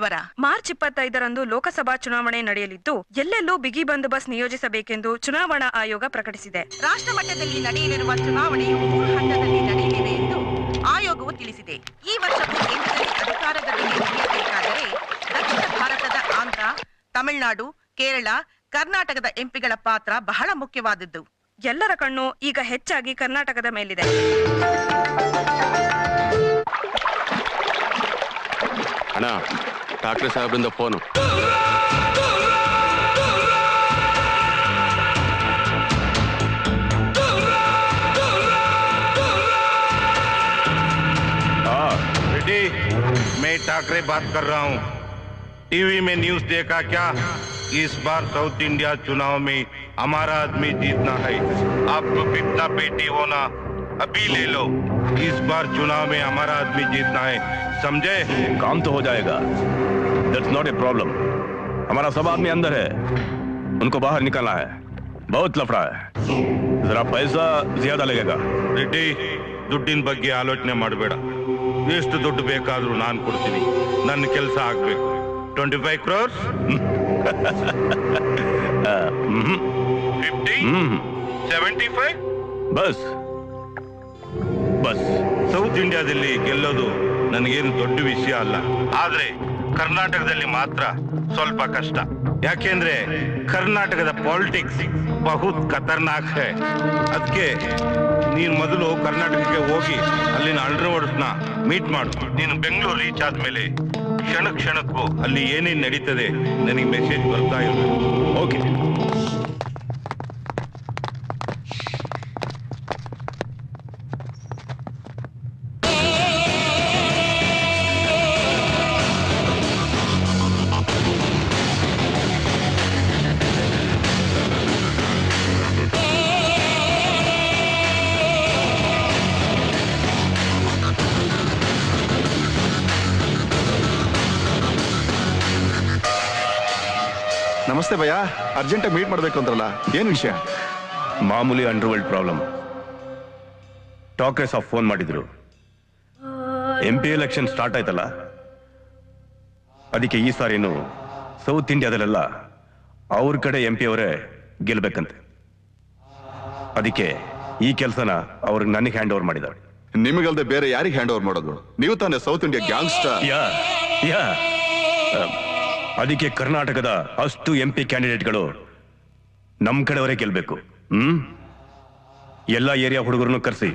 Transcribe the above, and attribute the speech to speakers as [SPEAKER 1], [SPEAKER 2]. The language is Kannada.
[SPEAKER 1] ವಿವರ.
[SPEAKER 2] ಮಾರ್ಚ್ 25ರಂದು ಲೋಕಸಭಾ ಚುನಾವಣೆ ನಡೆಯಲಿದ್ದು ಎಲ್ಲೆಲ್ಲೂ ಬಿಗಿ ಬಂದೋಬಸ್ತ್ ನಿಯೋಜಿಸಬೇಕೆಂದು ಚುನಾವಣಾ ಆಯೋಗ ಪ್ರಕಟಿಸಿದೆ.
[SPEAKER 1] ರಾಷ್ಟ್ರ ಮಟ್ಟದಲ್ಲಿ ನಡೆಯಲಿರುವ ಚುನಾವಣೆಯು 3 ಹಂತದಲ್ಲಿ ನಡೆಯಲಿದೆ ಎಂದು ಆಯೋಗವು ತಿಳಿಸಿದೆ. ಈ ವರ್ಷವೂ ಕೇಂದ್ರದಲ್ಲಿ ಅಧಿಕಾರದ ನಡೆಯಬೇಕಾದರೆ ದಕ್ಷಿಣ ಭಾರತದ ಆಂಧ್ರ, ತಮಿಳುನಾಡು, ಕೇರಳ, ಕರ್ನಾಟಕದ ಎಂಪಿಗಳ ಪಾತ್ರ ಬಹಳ ಮುಖ್ಯವಾದದ್ದು.
[SPEAKER 2] ಎಲ್ಲರ ಕಣ್ಣು ಈಗ ಹೆಚ್ಚಾಗಿ ಕರ್ನಾಟಕದ ಮೇಲಿದೆ.
[SPEAKER 3] ಅಣ್ಣ, ಠಾಕ್ರೆ ಸಾಹೇಬ್ರಿಂದ ಫೋನು.
[SPEAKER 4] बेटी, मैं ठाकरे बात कर रहा हूँ. टीवी में न्यूज देखा क्या? इस बार साउथ इंडिया चुनाव में हमारा आदमी जीतना है. आपको कितना बेटी होना अभी ले लो. इस बार चुनाव में हमारा आदमी जीतना है, समझे?
[SPEAKER 5] काम तो हो जाएगा. That's not a problem. हमारा सब आदमी अंदर है, उनको बाहर निकालना है. बहुत लफड़ा है, जरा पैसा ज्यादा लगेगा.
[SPEAKER 4] ರೆಡ್ಡಿ, ದುಡ್ಡಿನ ಬಗ್ಗೆ ಆಲೋಚನೆ ಮಾಡಬೇಡ. ಎಷ್ಟು ದುಡ್ಡು ಬೇಕಾದ್ರೂ ನಾನು ಕೊಡ್ತೀನಿ. ನನ್ನ ಕೆಲಸ ಆಗ್ಬೇಕು. 25 crores? 50? 75?
[SPEAKER 5] Bus bus.
[SPEAKER 4] ಸೌತ್ ಇಂಡಿಯಾದಲ್ಲಿ ಗೆಲ್ಲೋದು ನನಗೇನು ದೊಡ್ಡ ವಿಷಯ ಅಲ್ಲ. ಆದ್ರೆ ಕರ್ನಾಟಕದಲ್ಲಿ ಮಾತ್ರ ಸ್ವಲ್ಪ ಕಷ್ಟ. ಯಾಕೆಂದ್ರೆ ಕರ್ನಾಟಕದ ಪಾಲಿಟಿಕ್ಸ್ ಬಹುತ್ ಖತರ್ನಾಕ್ ಹೈ. ಅದಕ್ಕೆ ನೀನು ಮೊದಲು ಕರ್ನಾಟಕಕ್ಕೆ ಹೋಗಿ ಅಲ್ಲಿನ ಅಲ್ಟ್ರಾವರ್ಸ್ನ ಮೀಟ್ ಮಾಡು. ನೀನು ಬೆಂಗಳೂರು ರೀಚ್ ಆದ್ಮೇಲೆ ಕ್ಷಣಕ್ಕೂ ಅಲ್ಲಿ ಏನೇನು ನಡೀತದೆ ನನಗೆ ಮೆಸೇಜ್ ಬರ್ತಾ ಇರಬೇಕು.
[SPEAKER 5] ಓಕೆ.
[SPEAKER 6] ನಮಸ್ತೆ ಭಯ್ಯ, ಅರ್ಜೆಂಟಾಗಿ ಮೀಟ್ ಮಾಡಬೇಕು ಅಂದ್ರಲ್ಲ, ಏನು ವಿಷಯ?
[SPEAKER 5] ಮಾಮೂಲಿ ಅಂಡರ್ವರ್ಲ್ಡ್ ಪ್ರಾಬ್ಲಮ್. ಠಾಕ್ರೆ ಸಾಬ್ ಫೋನ್ ಮಾಡಿದ್ರು. MP ಎಲೆಕ್ಷನ್ ಸ್ಟಾರ್ಟ್ ಆಯ್ತಲ್ಲ, ಅದಕ್ಕೆ ಈ ಸಾರಿನು ಸೌತ್ ಇಂಡಿಯಾದಲ್ಲೆಲ್ಲ ಅವ್ರ ಕಡೆ MP ಅವರೇ ಗೆಲ್ಬೇಕಂತೆ. ಅದಕ್ಕೆ ಈ ಕೆಲಸನ ಅವ್ರಿಗೆ ನನಗೆ ಹ್ಯಾಂಡ್ ಓವರ್ ಮಾಡಿದ್ದಾರೆ.
[SPEAKER 6] ನಿಮಗಲ್ದೆ ಬೇರೆ ಯಾರಿಗೆ ಹ್ಯಾಂಡ್ ಓವರ್ ಮಾಡೋದು? ನೀವು ತಾನೇ ಸೌತ್ ಇಂಡಿಯಾ ಗ್ಯಾಂಗ್ಸ್ಟರ್.
[SPEAKER 5] ಯಾ ಅದಕ್ಕೆ ಕರ್ನಾಟಕದ ಅಷ್ಟು MP ಕ್ಯಾಂಡಿಡೇಟ್ಗಳು ನಮ್ಮ ಕಡೆಯವರೇ ಗೆಲ್ಬೇಕು. ಎಲ್ಲ ಏರಿಯಾ ಹುಡುಗರನ್ನು ಕರೆಸಿ